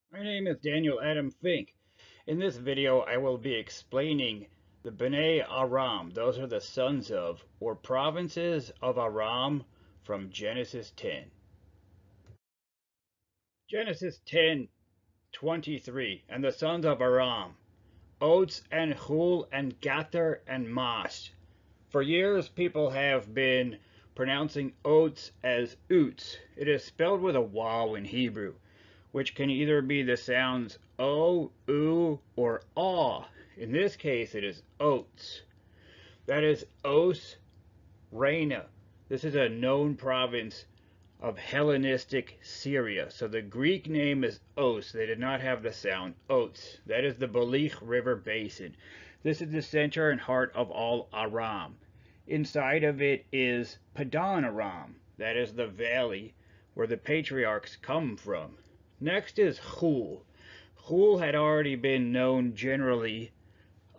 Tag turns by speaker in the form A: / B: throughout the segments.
A: My name is Daniel Adam Fink. In this video, I will be explaining the Benei Aram. Those are the sons of, or provinces of Aram from Genesis 10. Genesis 10:23, and the sons of Aram, Oats and Khul and Gether and Mash. For years, people have been pronouncing oats as oots. It is spelled with a waw in Hebrew, which can either be the sounds o, oo, or aw. In this case, it is oats. That is Os Reina. This is a known province of Hellenistic Syria. So the Greek name is Os. They did not have the sound oats. That is the Belich River Basin. This is the center and heart of all Aram. Inside of it is Padan Aram. That is the valley where the patriarchs come from. Next is Khul. Khul had already been known generally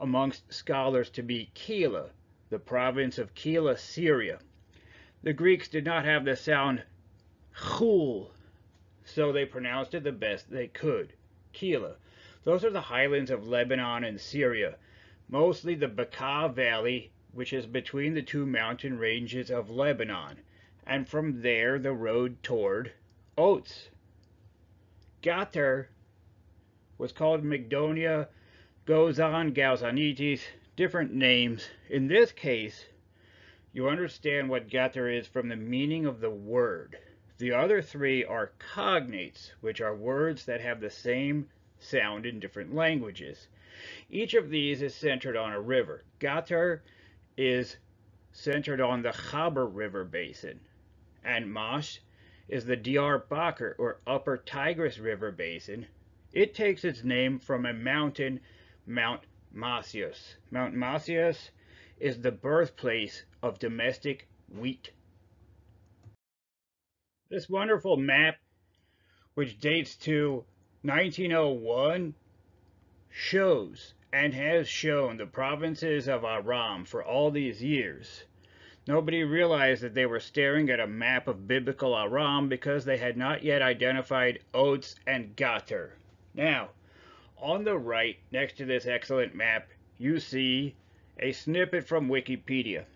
A: amongst scholars to be Keilah, the province of Keilah, Syria. The Greeks did not have the sound Khul, so they pronounced it the best they could. Keilah. Those are the highlands of Lebanon and Syria, mostly the Bekaa Valley, which is between the two mountain ranges of Lebanon, and from there the road toward Oats. Gether was called Mygdonia, Gozan, Gauzanites, different names. In this case, you understand what Gether is from the meaning of the word. The other three are cognates, which are words that have the same sound in different languages. Each of these is centered on a river. Gether is centered on the Khabar River Basin, and Mash is the Diyarbakir or Upper Tigris River Basin. It takes its name from a mountain, Mount Masius. Mount Masius is the birthplace of domestic wheat. This wonderful map, which dates to 1901, shows and has shown the provinces of Aram for all these years. Nobody realized that they were staring at a map of biblical Aram because they had not yet identified Oats and Gether. Now, on the right, next to this excellent map, you see a snippet from Wikipedia.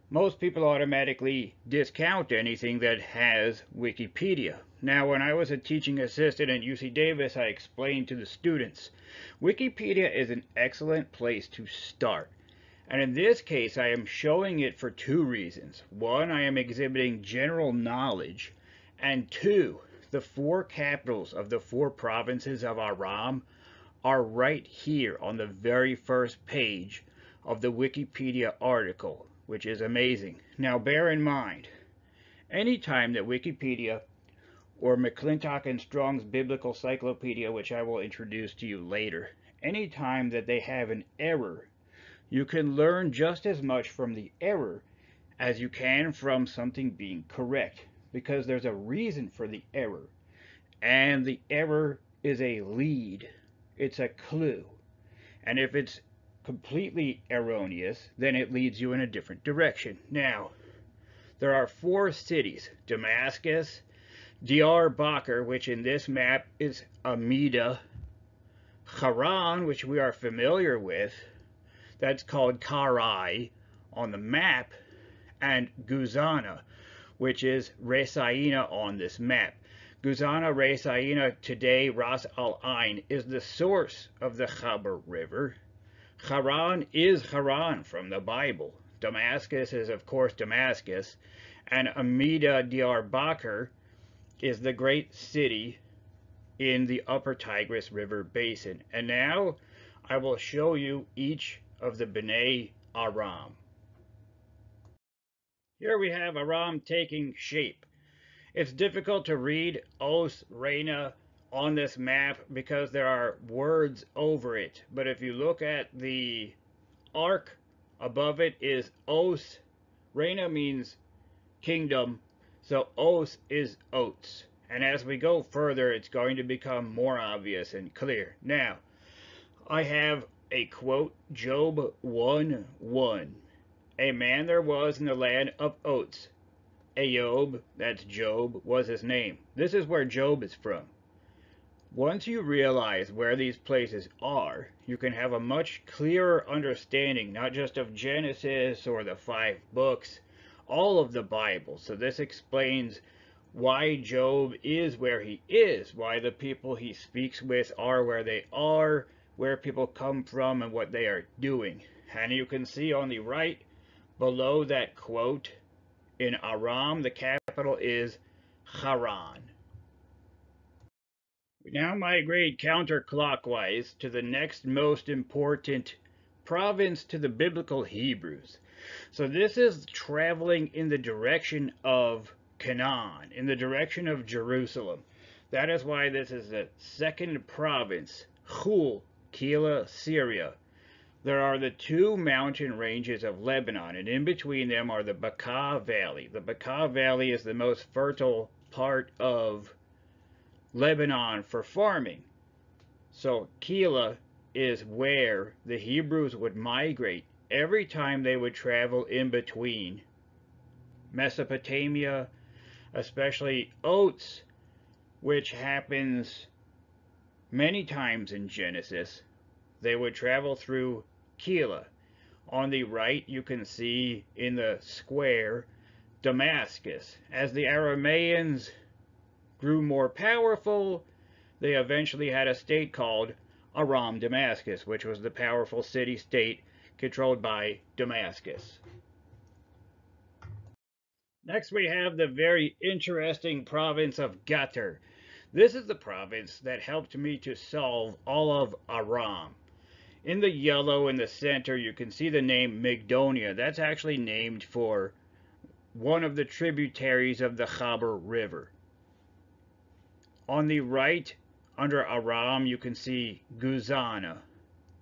A: Most people automatically discount anything that has Wikipedia. Now, when I was a teaching assistant at UC Davis, I explained to the students, Wikipedia is an excellent place to start. And in this case, I am showing it for two reasons. One, I am exhibiting general knowledge. And two, the four capitals of the four provinces of Aram are right here on the very first page of the Wikipedia article, which is amazing. Now, bear in mind, anytime that Wikipedia or McClintock and Strong's Biblical Cyclopedia, which I will introduce to you later, anytime that they have an error, you can learn just as much from the error as you can from something being correct, because there's a reason for the error, and the error is a lead. It's a clue. And if it's completely erroneous, then it leads you in a different direction. Now, there are four cities: Damascus, Diyarbakir, which in this map is Amida, Haran, which we are familiar with, that's called Karai on the map, and Guzana, which is Resaina on this map. Guzana Resaina, today Ras Al Ain, is the source of the Khabar River. Haran is Haran from the Bible. Damascus is, of course, Damascus. And Amida Diyarbakir is the great city in the Upper Tigris River Basin. And now I will show you each of the Benei Aram. Here we have Aram taking shape. It's difficult to read Os Reina on this map because there are words over it. But if you look at the arc above it is Os. Reina means kingdom, so Os is oats. And as we go further, it's going to become more obvious and clear. Now, I have a quote, Job 1:1. A man there was in the land of oats. Ayob, that's Job, was his name. This is where Job is from. Once you realize where these places are, you can have a much clearer understanding, not just of Genesis or the 5 books, all of the Bible. So this explains why Job is where he is, why the people he speaks with are where they are, where people come from, and what they are doing. And you can see on the right, below that quote, in Aram, the capital is Haran. We now migrate counterclockwise to the next most important province to the biblical Hebrews. So this is traveling in the direction of Canaan, in the direction of Jerusalem. That is why this is the second province, Khul, Keilah, Syria. There are the 2 mountain ranges of Lebanon, and in between them are the Bekaa Valley. The Bekaa Valley is the most fertile part of Lebanon for farming. So Keilah is where the Hebrews would migrate every time they would travel in between Mesopotamia, especially oats, which happens many times in Genesis. They would travel through Keilah. On the right, you can see in the square Damascus. As the Arameans grew more powerful, they eventually had a state called Aram Damascus, which was the powerful city-state controlled by Damascus. Next we have the very interesting province of Gether. This is the province that helped me to solve all of Aram. In the yellow in the center, you can see the name Migdonia. That's actually named for one of the tributaries of the Khabar River. On the right, under Aram, you can see Guzana.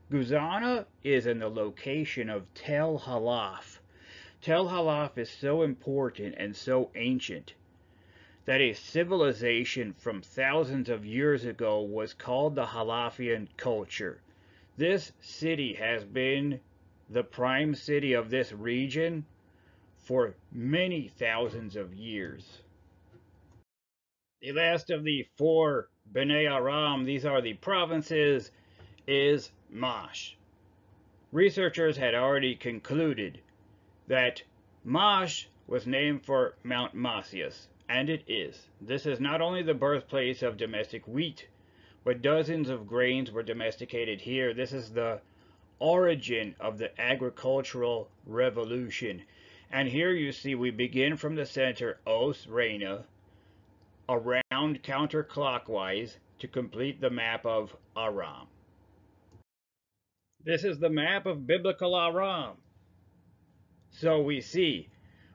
A: Guzana is in the location of Tel Halaf. Tel Halaf is so important and so ancient that a civilization from thousands of years ago was called the Halafian culture. This city has been the prime city of this region for many thousands of years. The last of the 4 Benei Aram, these are the provinces, is Mash. Researchers had already concluded that Mash was named for Mount Masius, and it is. This is not only the birthplace of domestic wheat, but dozens of grains were domesticated here. This is the origin of the agricultural revolution. And here you see we begin from the center, Os Reina, around counterclockwise to complete the map of Aram. This is the map of biblical Aram. So we see,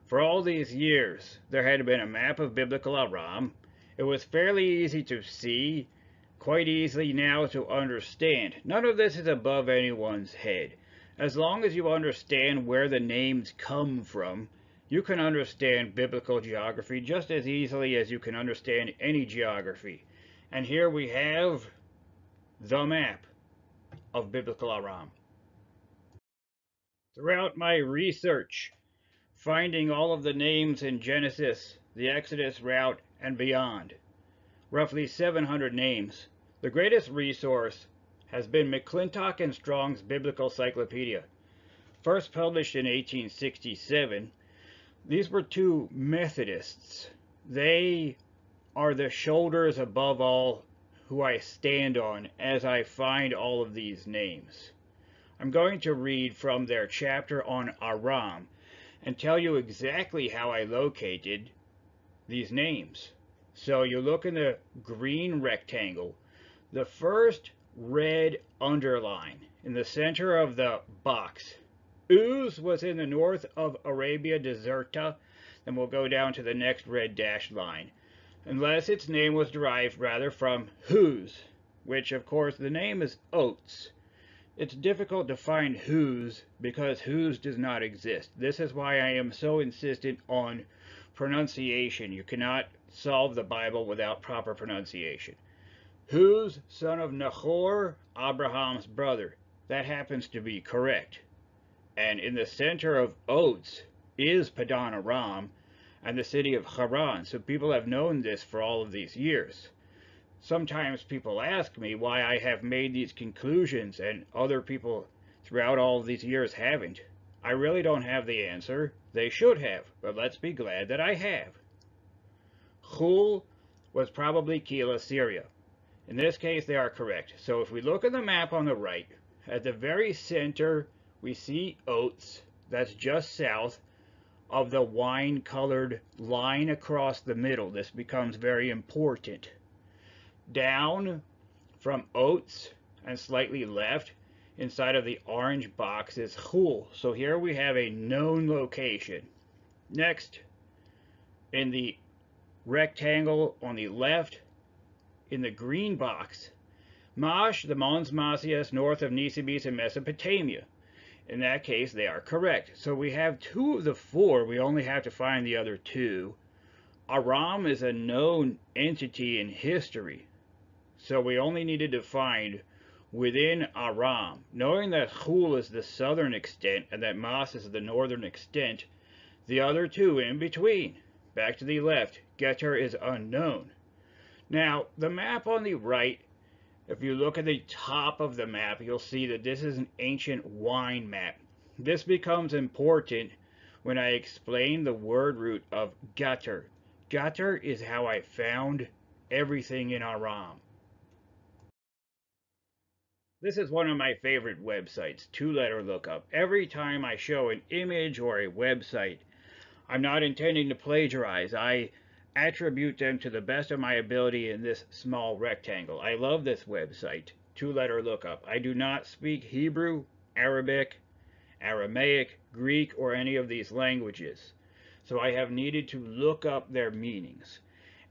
A: for all these years, there had been a map of biblical Aram. It was fairly easy to see, quite easily now to understand. None of this is above anyone's head. As long as you understand where the names come from, you can understand biblical geography just as easily as you can understand any geography. And here we have the map of biblical Aram. Throughout my research, finding all of the names in Genesis, the Exodus route, and beyond, roughly 700 names, the greatest resource has been McClintock and Strong's Biblical Cyclopedia. First published in 1867, these were 2 Methodists. They are the shoulders above all who I stand on as I find all of these names. I'm going to read from their chapter on Aram and tell you exactly how I located these names. So you look in the green rectangle, the first red underline in the center of the box. Uz was in the north of Arabia Deserta, then we'll go down to the next red dashed line, unless its name was derived rather from Huz, which of course the name is oats. It's difficult to find Huz because Huz does not exist. This is why I am so insistent on pronunciation. You cannot solve the Bible without proper pronunciation. Huz, son of Nahor, Abraham's brother. That happens to be correct. And in the center of oats is Padan Aram and the city of Haran. So people have known this for all of these years. sometimes people ask me why I have made these conclusions and other people throughout all of these years haven't. I really don't have the answer. They should have, but let's be glad that I have. Khul was probably Keilah, Syria. In this case, they are correct. So if we look at the map on the right, at the very center, we see oats. That's just south of the wine-colored line across the middle. This becomes very important. Down from oats and slightly left, inside of the orange box, is Khul. So here we have a known location. Next, in the rectangle on the left, in the green box, Mash, the Mons Massius, north of Nisibis in Mesopotamia. In that case, they are correct. So we have 2 of the 4. We only have to find the other 2. Aram is a known entity in history. So we only needed to find within Aram. Knowing that Khul is the southern extent and that Mas is the northern extent, the other 2 in between. Back to the left, Gether is unknown. Now, the map on the right, if you look at the top of the map, you'll see that this is an ancient wine map. This becomes important when I explain the word root of Gether. Gether is how I found everything in Aram. This is one of my favorite websites, 2-letter lookup. Every time I show an image or a website, I'm not intending to plagiarize. I attribute them to the best of my ability in this small rectangle. I love this website, 2-letter lookup. I do not speak Hebrew, Arabic, Aramaic, Greek, or any of these languages. So I have needed to look up their meanings.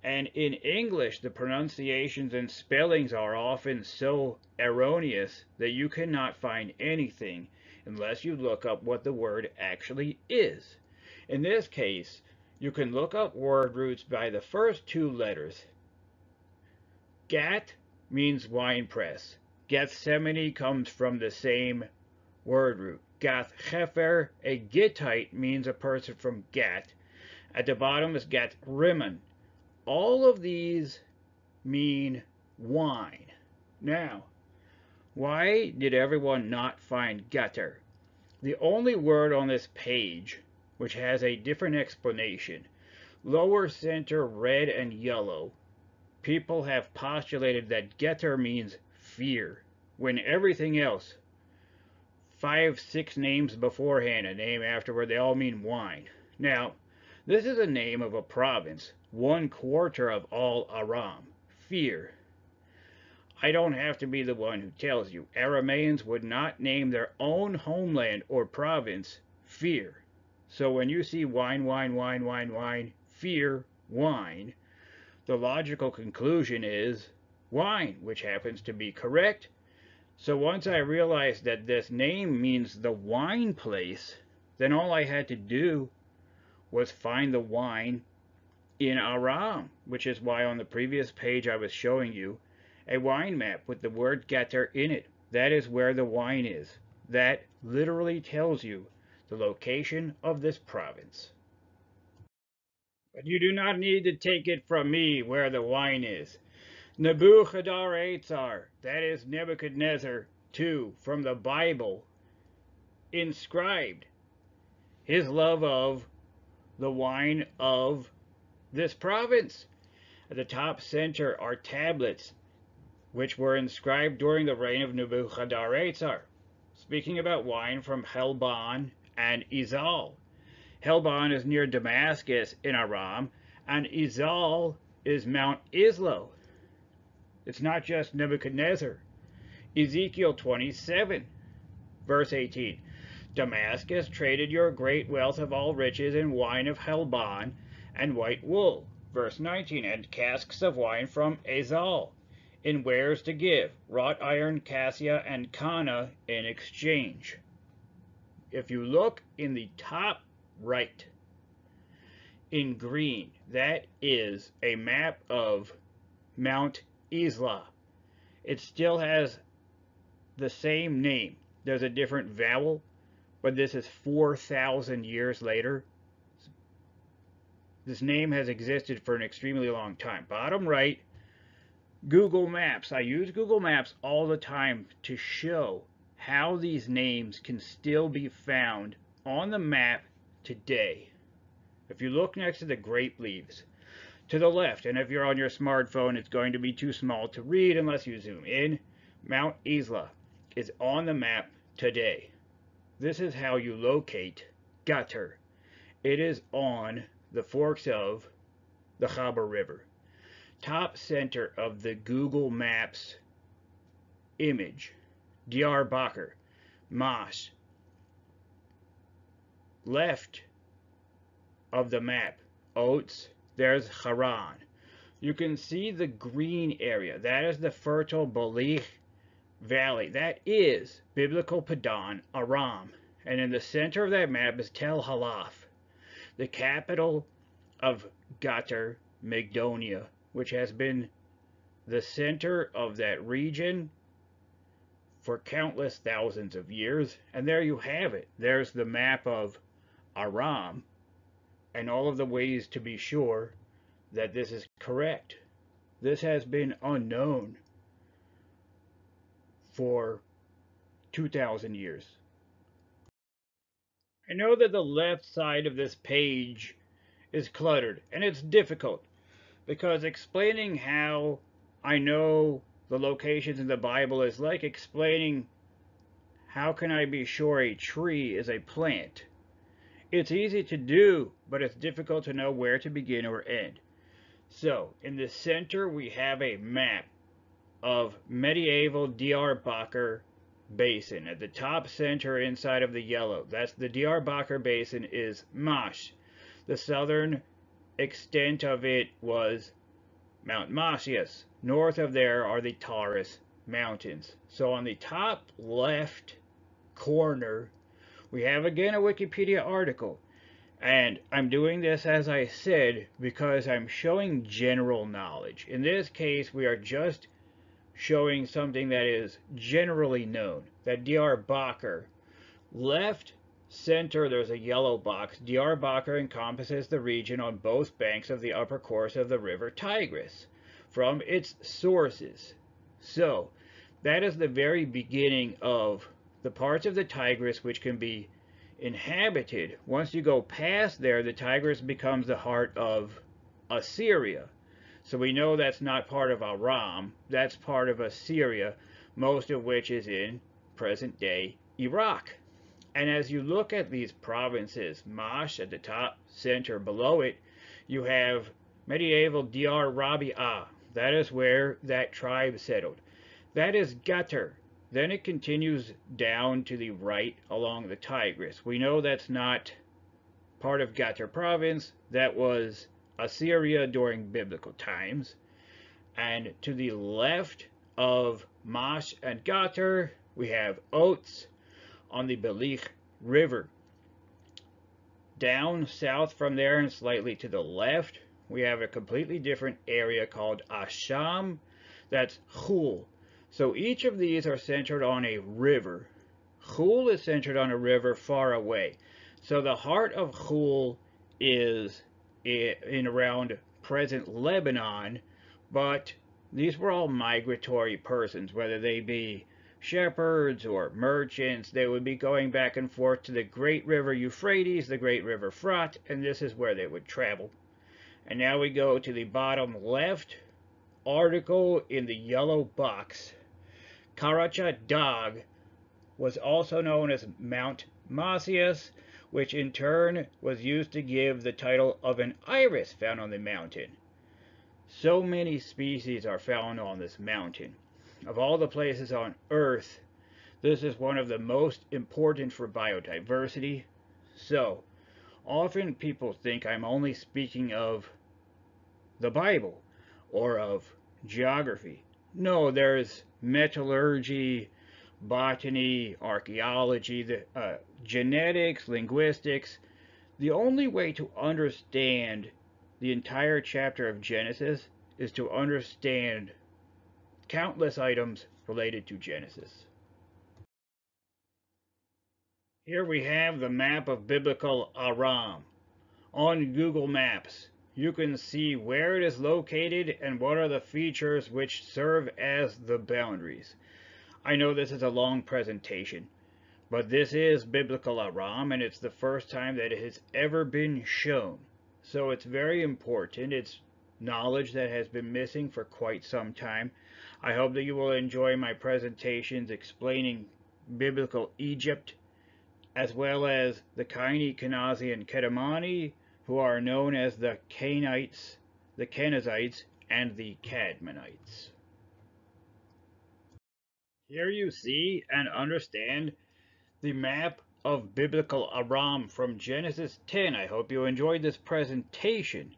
A: And in English, the pronunciations and spellings are often so erroneous that you cannot find anything unless you look up what the word actually is. In this case, you can look up word roots by the first 2 letters. Gat means wine press. Gethsemane comes from the same word root. Gath Hefer, a Gittite, means a person from Gat. At the bottom is Gat Rimmon. All of these mean wine. Now, why did everyone not find Gether? The only word on this page which has a different explanation. Lower center, red and yellow. People have postulated that Gether means fear, when everything else, 5, 6 names beforehand, a name afterward, they all mean wine. Now, this is a name of a province, 1/4 of all Aram, fear. I don't have to be the one who tells you. Arameans would not name their own homeland or province fear. So when you see wine, wine, wine, wine, wine, fear, wine, the logical conclusion is wine, which happens to be correct. So once I realized that this name means the wine place, then all I had to do was find the wine in Aram, which is why on the previous page I was showing you a wine map with the word Gether in it. That is where the wine is. That literally tells you the location of this province. But you do not need to take it from me where the wine is. Nebuchadnezzar, that is Nebuchadnezzar II from the Bible, inscribed his love of the wine of this province. At the top center are tablets which were inscribed during the reign of Nebuchadnezzar, speaking about wine from Helbon and Izal. Helbon is near Damascus in Aram, and Izal is Mount Islo. It's not just Nebuchadnezzar. Ezekiel 27, verse 18. Damascus traded your great wealth of all riches in wine of Helbon and white wool. Verse 19. And casks of wine from Izal, in wares to give, wrought iron, cassia, and canna in exchange. If you look in the top right, in green, that is a map of Mount Isla. It still has the same name. There's a different vowel, but this is 4,000 years later. This name has existed for an extremely long time. Bottom right, Google Maps. I use Google Maps all the time to show how these names can still be found on the map today. If you look next to the grape leaves, to the left, and if you're on your smartphone, it's going to be too small to read unless you zoom in, Mount Isla is on the map today. This is how you locate Gether. It is on the forks of the Khabar River. Top center of the Google Maps image, Diyarbakir, Mash. Left of the map, Oats, there's Haran. You can see the green area. That is the fertile Belich Valley. That is biblical Padan Aram. And in the center of that map is Tel Halaf, the capital of Gether, Macedonia, which has been the center of that region for countless thousands of years. And there you have it. There's the map of Aram and all of the ways to be sure that this is correct. This has been unknown for 2,000 years. I know that the left side of this page is cluttered, and it's difficult because explaining how I know the locations in the Bible is like explaining how can I be sure a tree is a plant. It's easy to do, but it's difficult to know where to begin or end. So, in the center we have a map of medieval Diyarbakir Basin. At the top center inside of the yellow, that's the Diyarbakir Basin, is Mash. The southern extent of it was Mount Machias. North of there are the Taurus Mountains. So on the top left corner, we have again a Wikipedia article. And I'm doing this, as I said, because I'm showing general knowledge. In this case, we are just showing something that is generally known. That Diyarbakir, left center, there's a yellow box. Diyarbakir encompasses the region on both banks of the upper course of the river Tigris from its sources. So, that is the very beginning of the parts of the Tigris which can be inhabited. Once you go past there, the Tigris becomes the heart of Assyria. So we know that's not part of Aram, that's part of Assyria, most of which is in present-day Iraq. And as you look at these provinces, Mash at the top center, below it, you have medieval Diyar Rabi'a. That is where that tribe settled. That is Gether. Then it continues down to the right along the Tigris. We know that's not part of Gether province. That was Assyria during biblical times. And to the left of Mash and Gether, we have Oats on the Belich River. Down south from there and slightly to the left, we have a completely different area called Asham. That's Khul. So each of these are centered on a river. Khul is centered on a river far away. So the heart of Khul is in around present Lebanon, but these were all migratory persons, whether they be shepherds or merchants. They would be going back and forth to the great river Euphrates, the great river Frat, and this is where they would travel. And now we go to the bottom left article in the yellow box. Karacha Dag was also known as Mount Machias, which in turn was used to give the title of an iris found on the mountain. So many species are found on this mountain. Of all the places on Earth, this is one of the most important for biodiversity. So, often people think I'm only speaking of the Bible or of geography. No, there's metallurgy, botany, archaeology, genetics, linguistics. The only way to understand the entire chapter of Genesis is to understand countless items related to Genesis. Here we have the map of biblical Aram on Google Maps. you can see where it is located and what are the features which serve as the boundaries. I know this is a long presentation, but this is biblical Aram, and it's the first time that it has ever been shown. So it's very important. It's knowledge that has been missing for quite some time. I hope that you will enjoy my presentations explaining biblical Egypt, as well as the Kaini, Kenazi, and Kedemani, who are known as the Canaanites, the Kenizzites, and the Cadmonites. Here you see and understand the map of biblical Aram from Genesis 10. I hope you enjoyed this presentation.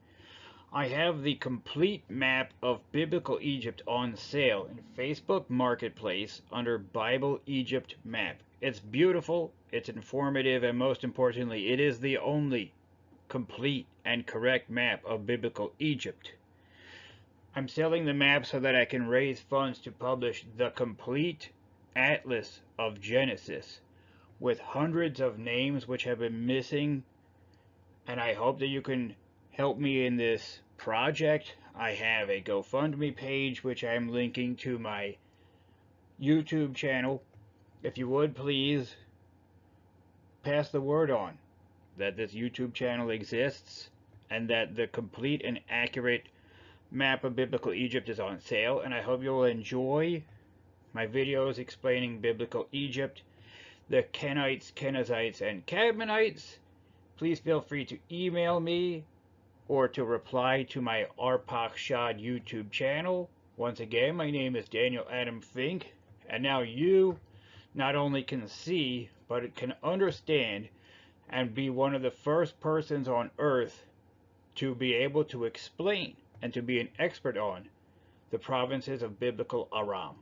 A: I have the complete map of biblical Egypt on sale in Facebook Marketplace under Bible Egypt Map. It's beautiful, it's informative, and most importantly, it is the only complete and correct map of biblical Egypt. I'm selling the map so that I can raise funds to publish the complete Atlas of Genesis, with hundreds of names which have been missing, and I hope that you can help me in this project. I have a GoFundMe page which I'm linking to my YouTube channel. If you would, please pass the word on that this YouTube channel exists and that the complete and accurate map of biblical Egypt is on sale, and I hope you'll enjoy my videos explaining biblical Egypt, the Kenites, Kenizzites, and Cadmonites. Please feel free to email me or to reply to my Arpak Shad YouTube channel. Once again, my name is Daniel Adam Fink, and now you not only can see, but can understand and be one of the first persons on earth to be able to explain and to be an expert on the provinces of biblical Aram.